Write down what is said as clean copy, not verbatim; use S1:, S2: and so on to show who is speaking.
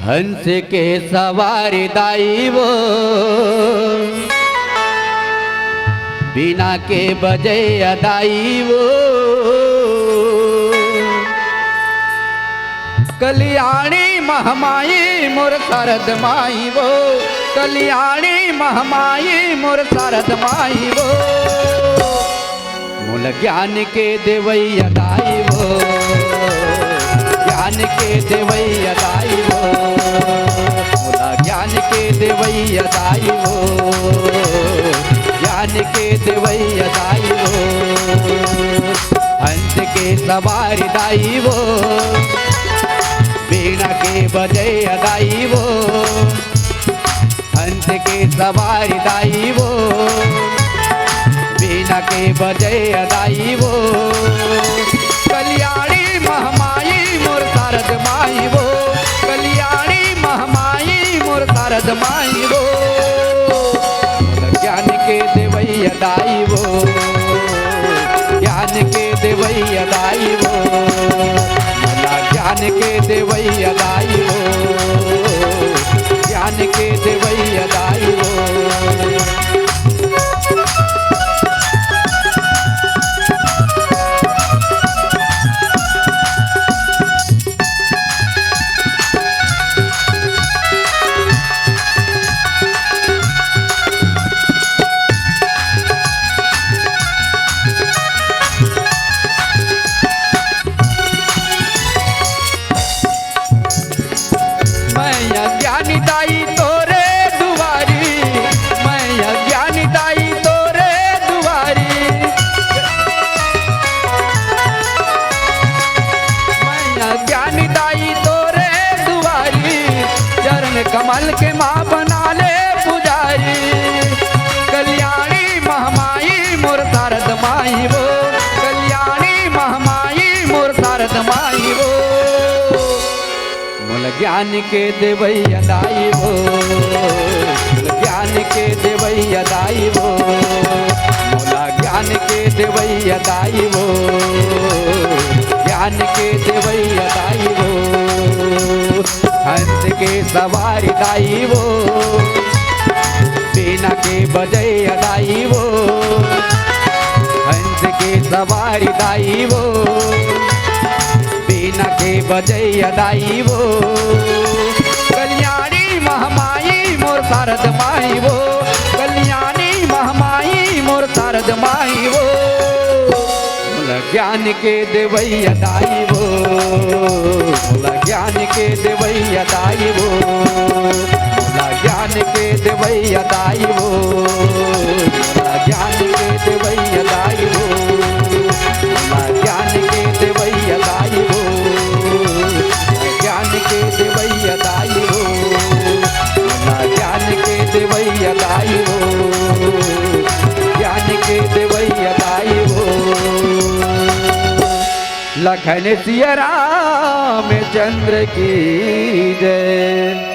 S1: हंस के सवारी दाई वो बिना के बजे अदाई वो कल्याणी महमाई मोर शारद माई वो कल्याणी महमाई मोर शारद माई वो मूल ज्ञान के देवैया दाई वो ज्ञान के देवैया दाई वो मूला ज्ञान के देवैया दाई वो ज्ञान के देवैया दाई वो हंस के सवारी दाई वो बीना के बजे दाई वो हंस के सवारी दाई वो बीना के बजे दाई वो कल्याणी महमाई मोर शारद माई वो कल्याणी महमाई मोर शारद माई वो ज्ञान के देवैया दाई वो ज्ञान के देवैया दाई वो ज्ञान के देवैया दाई वो ज्ञान के देवैया दाई वो कमल के माँ बना ले पुजारी कल्याणी महमाई मोर शारद माई वो कल्याणी महमाई मोर शारद माई वो मूल ज्ञान के देवैया दाई वो ज्ञान के देवैया दाई वो मूला ज्ञान के देवैया दाई वो ज्ञान के देवैया दाई वो हंस के सवारी दाई वो बीना के बजे दाई वो हंस के सवारी दाई वो बीना के बजे दाई वो कल्याणी महमाई मोर शारद माई वो कल्याणी महमाई मोर शारद माई वो ज्ञान के देवैया दाई वो ज्ञान के देवैया दाई वो ज्ञान के देवैया दाई वो ज्ञान के देवैया दाई वो ज्ञान के देवैया दाई वो ज्ञान के देवैया दाई वो ज्ञान के देवैया दाई वो ज्ञान के देवैया दाई वो लखन सिया राम चंद्र की जय।